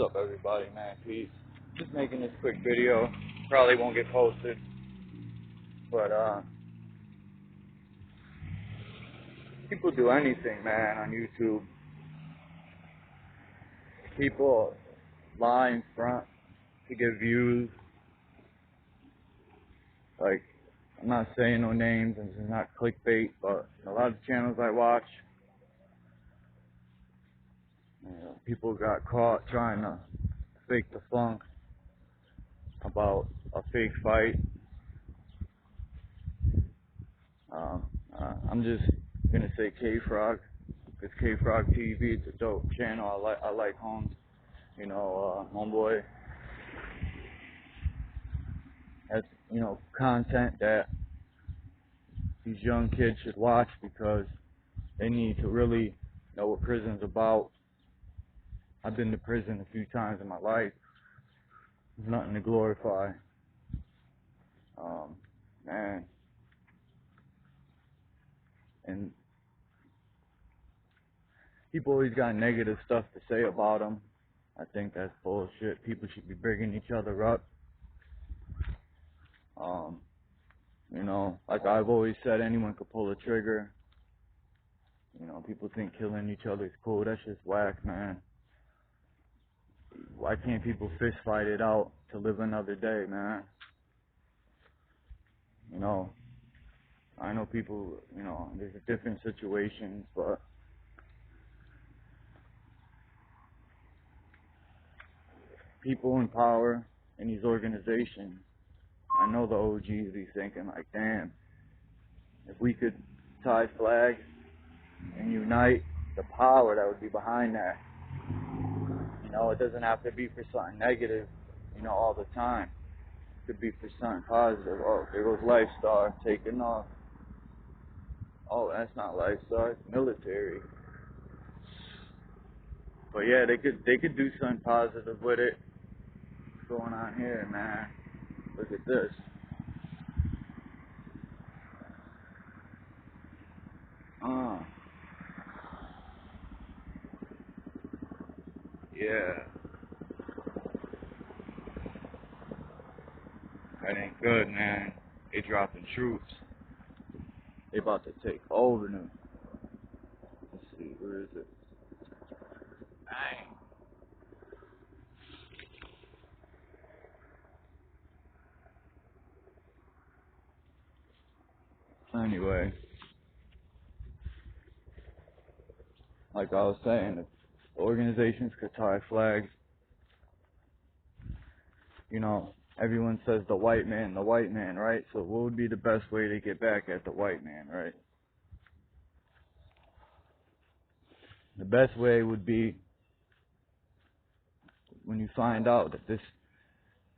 What's up, everybody, man? Peace. Just making this quick video. Probably won't get posted, but people do anything, man, on YouTube. People lie in front to get views. Like, I'm not saying no names, and this is not clickbait, but a lot of channels I watch, people got caught trying to fake the funk about a fake fight. I'm just gonna say K-Frog, because K-Frog TV, it's a dope channel. I like Holmes, homeboy has, content that these young kids should watch because they need to really know what prison's about. I've been to prison a few times in my life. There's nothing to glorify. Man. And people always got negative stuff to say about them. I think that's bullshit. People should be bringing each other up. Like I've always said, anyone could pull a trigger. People think killing each other is cool. That's just whack, man. Why can't people fist fight it out to live another day, man? I know people, there's different situations, but people in power in these organizations, I know the OGs be thinking like, damn, if we could tie flags and unite the power that would be behind that. It doesn't have to be for something negative, all the time. It could be for something positive. Oh, there goes Lifestar taking off. Oh, that's not Lifestar, it's military. But yeah, they could do something positive with it. What's going on here, man? Look at this. Yeah. That ain't good, man. They dropping troops. They about to take over them. Let's see, where is it? Dang. Anyway, like I was saying, if organizations could tie flags, everyone says the white man, right? So what would be the best way to get back at the white man, right? The best way would be when you find out that this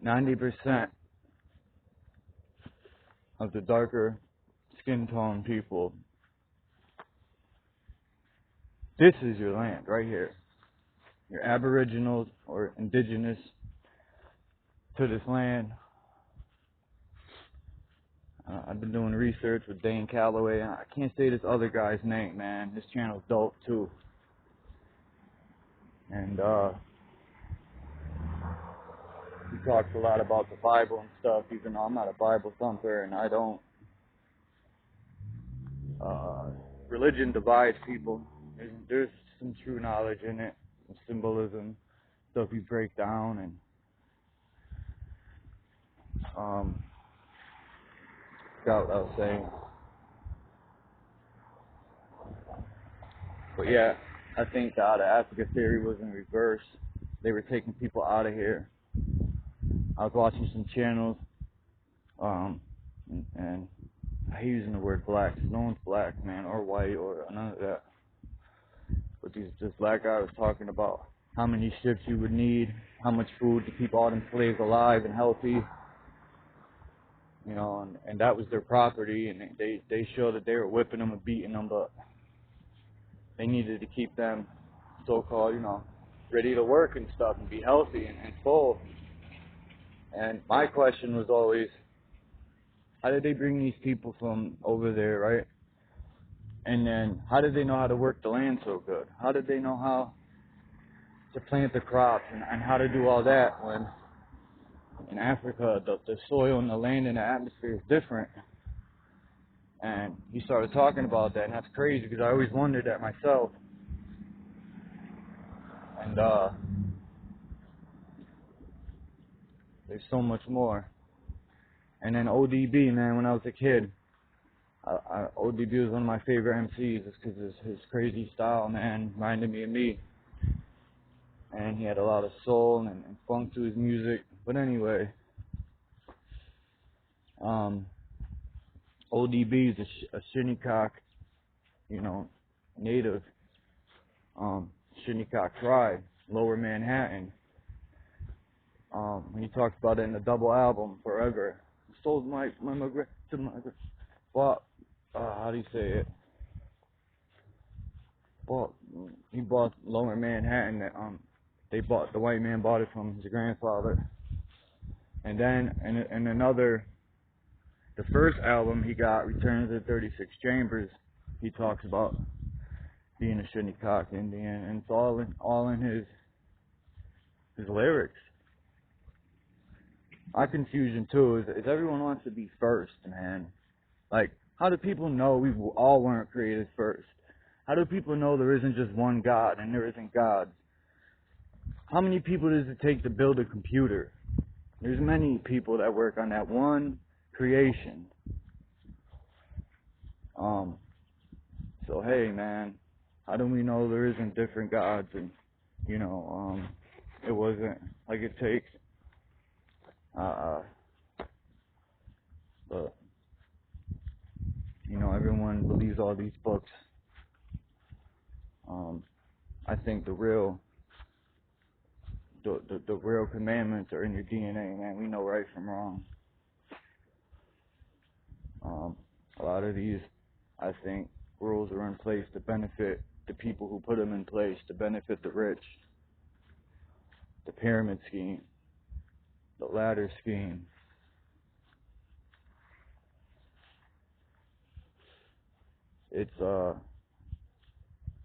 90% of the darker skin tone people, this is your land right here. You're aboriginals or indigenous to this land. I've been doing research with Dane Calloway. I can't say this other guy's name, man. His channel's dope too. And he talks a lot about the Bible and stuff, even though I'm not a Bible thumper and I don't. Religion divides people. There's some true knowledge in it, some symbolism, stuff you break down, and forgot what I was saying. But yeah, I think the Africa theory was in reverse. They were taking people out of here. I was watching some channels, and I hate using the word black. No one's black, man, or white, or none of that. But this black guy was talking about how many ships you would need, how much food to keep all them slaves alive and healthy. And that was their property, and they showed that they were whipping them and beating them, but they needed to keep them so-called, ready to work and stuff and be healthy and full. And my question was always, how did they bring these people from over there, right? And then how did they know how to work the land so good? How did they know how to plant the crops and how to do all that when in Africa the soil and the land and the atmosphere is different. And he started talking about that, and that's crazy because I always wondered that myself. And there's so much more. And then ODB, man, when I was a kid, ODB was one of my favorite MCs just because his crazy style, man, reminded me of me. And he had a lot of soul and funk to his music. But anyway, ODB is a Shinnecock, native, Shinnecock tribe, Lower Manhattan. He talks about it in the double album, Forever. Sold my to my, bought, how do you say it? He bought Lower Manhattan. The white man bought it from his grandfather. And then, in another, the first album he got, Return to the 36 Chambers, he talks about being a Shinnecock Indian, and it's all in his lyrics. My confusion too is everyone wants to be first, man. Like, how do people know we all weren't created first? How do people know there isn't just one God and there isn't God? How many people does it take to build a computer? There's many people that work on that one creation. So hey, man, how do we know there isn't different gods? And it wasn't like it takes. But everyone believes all these books. I think the real commandments are in your DNA, man. We know right from wrong. A lot of these, I think, rules are in place to benefit the people who put them in place, to benefit the rich. The pyramid scheme, the ladder scheme. It's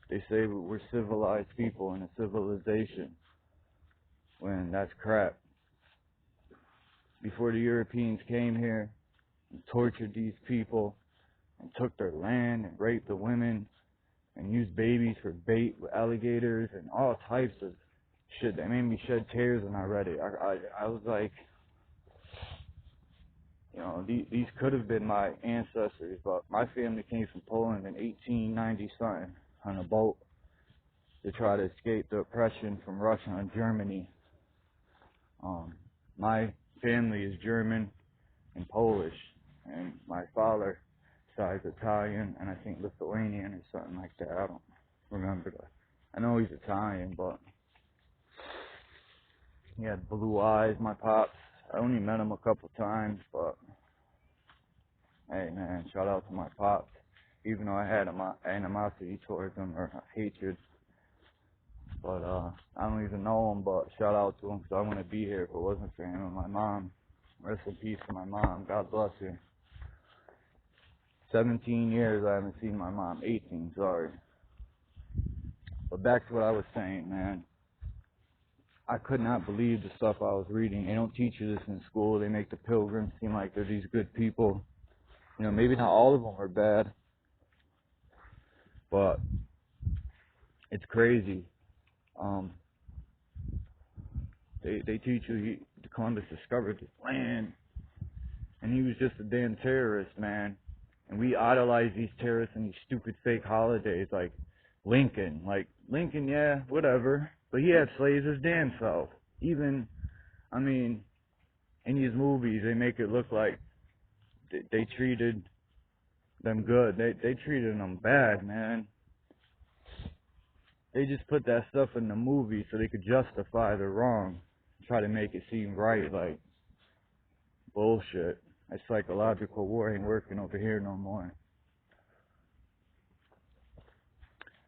they say we're civilized people in a civilization, when that's crap. Before the Europeans came here and tortured these people and took their land and raped the women and used babies for bait with alligators and all types of shit that made me shed tears when I read it. I was like, these could have been my ancestors, but my family came from Poland in 1890-something on a boat to try to escape the oppression from Russia and Germany. My family is German and Polish, and my father side's Italian and I think Lithuanian or something like that. I don't remember that. I know he's Italian, but he had blue eyes, my pops. I only met him a couple times, but hey, man, shout out to my pops. Even though I had animosity towards him, or hatred. But I don't even know him, but shout out to him because I wouldn't be here if it wasn't for him and my mom. Rest in peace to my mom. God bless her. 17 years I haven't seen my mom. 18, sorry. But back to what I was saying, man. I could not believe the stuff I was reading. They don't teach you this in school. They make the pilgrims seem like they're these good people. Maybe not all of them are bad, but it's crazy. They teach you Columbus discovered this land, and he was just a damn terrorist, man. And we idolize these terrorists and these stupid fake holidays like Lincoln. Like, Lincoln, yeah, whatever. But he had slaves his damn self. Even, in these movies, they make it look like they treated them good. They treated them bad, man. They just put that stuff in the movie so they could justify the wrong. Try to make it seem right, like bullshit. That psychological war ain't working over here no more.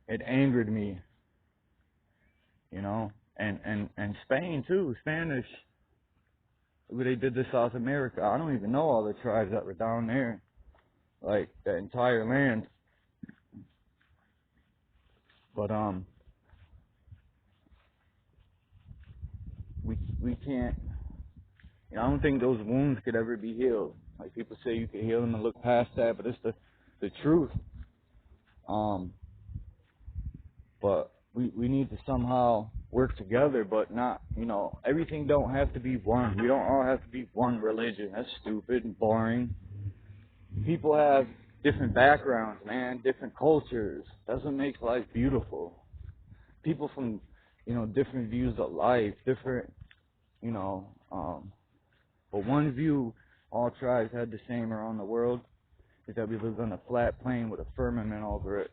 It angered me, and Spain too, Spanish. They did to South America. I don't even know all the tribes that were down there, like that entire land. But we can't. You know, I don't think those wounds could ever be healed. Like people say, you can heal them and look past that, but it's the truth. But we need to somehow work together, but not, you know, everything don't have to be one. We don't all have to be one religion. That's stupid and boring. People have different backgrounds, man, different cultures. Doesn't make life beautiful. People from, you know, different views of life, different, you know, but one view all tribes had the same around the world is that we lived on a flat plane with a firmament over it.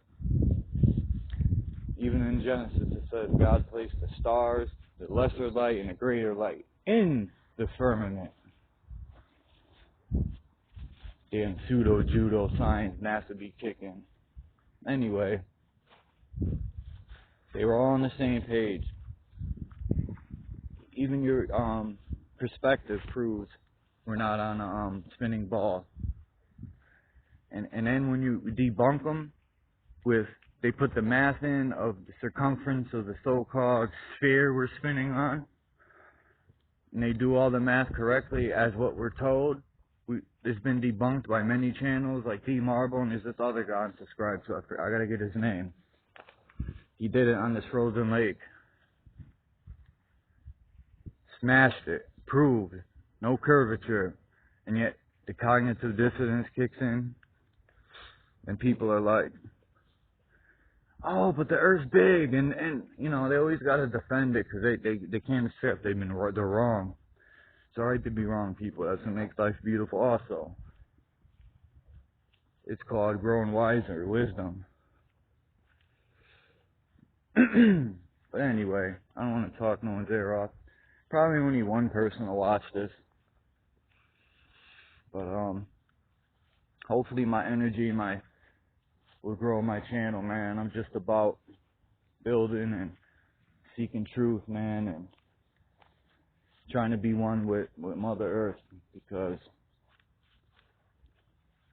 Even in Genesis it says God placed the stars, the lesser light and the greater light in the firmament. Damn pseudo-judo science, NASA be kicking. Anyway, they were all on the same page. Even your perspective proves we're not on a spinning ball. And then when you debunk them with, they put the math in of the circumference of the so-called sphere we're spinning on, and they do all the math correctly as what we're told. It's been debunked by many channels like D Marble, and there's this other guy I'm subscribed to. I gotta get his name. He did it on this frozen lake. Smashed it. Proved. No curvature. And yet the cognitive dissonance kicks in, and people are like, oh, but the Earth's big, and you know, they always gotta defend it because they can't accept they're wrong. It's alright to be wrong, people. That's what makes life beautiful also. It's called growing wiser, wisdom. But anyway, I don't want to talk no one's ear off. Probably only one person will watch this. But hopefully my energy will grow my channel, man. I'm just about building and seeking truth, man, and trying to be one with Mother Earth, because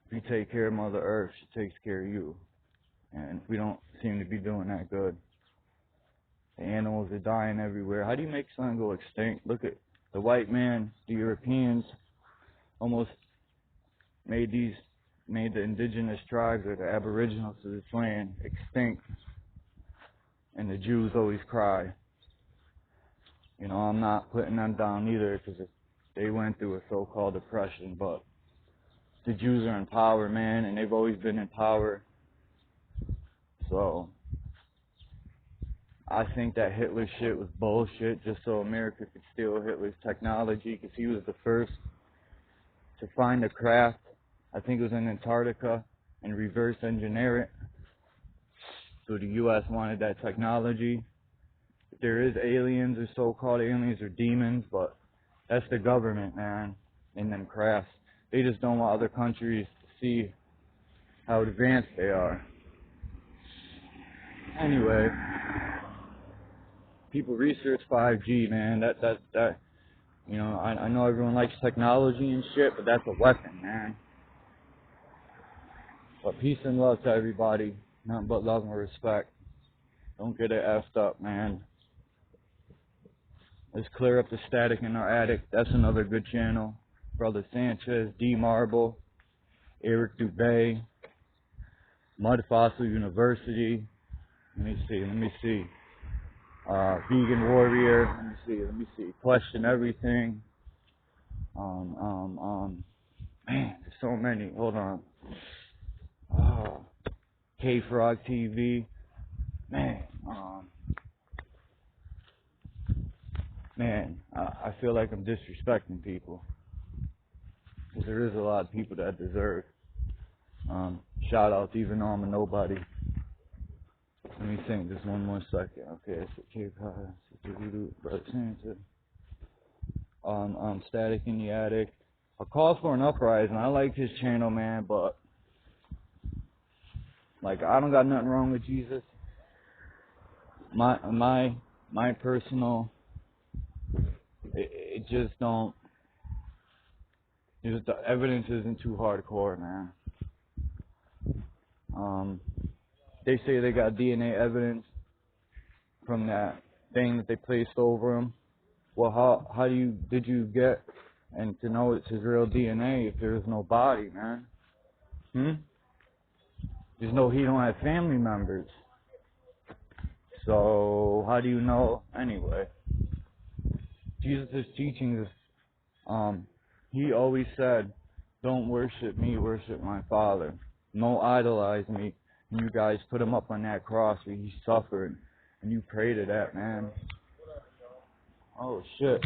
if you take care of Mother Earth, she takes care of you. And we don't seem to be doing that good. The animals are dying everywhere. How do you make something go extinct? Look at the white man, the Europeans almost made the indigenous tribes or the aboriginals of this land extinct. And the Jews always cry. You know, I'm not putting them down either, because they went through a so-called oppression, but the Jews are in power, man, and they've always been in power. So I think that Hitler shit was bullshit, just so America could steal Hitler's technology, because he was the first to find a craft, I think it was in Antarctica, and reverse engineer it. So the U.S. wanted that technology. There is aliens or so-called aliens or demons, but that's the government, man, and them crafts. They just don't want other countries to see how advanced they are. Anyway, people research 5G, man. That you know, I know everyone likes technology and shit, but that's a weapon, man. But peace and love to everybody. Nothing but love and respect. Don't get it effed up, man. Let's clear up the static in our attic. That's another good channel. Brother Sanchez, D Marble, Eric Dubay, Mud Fossil University. Let me see. Vegan Warrior. Let me see. Question Everything. Man, there's so many. Hold on. K-Frog TV. Man, I feel like I'm disrespecting people. Because there is a lot of people that deserve shout outs, even though I'm a nobody. Let me think just one more second. Okay, so Brother Sanchez. Static in the Attic. A Call for an Uprising. I like his channel, man, but like, I don't got nothing wrong with Jesus. My personal, it just don't. The evidence isn't too hardcore, man. They say they got DNA evidence from that thing that they placed over him. Well, how did you get and to know it's his real DNA if there's no body, man? There's no, he don't have family members. So how do you know anyway? Jesus' teachings, he always said, don't worship me, worship my Father. Don't idolize me. And you guys put him up on that cross where he suffered, and you pray to that, man. Oh shit.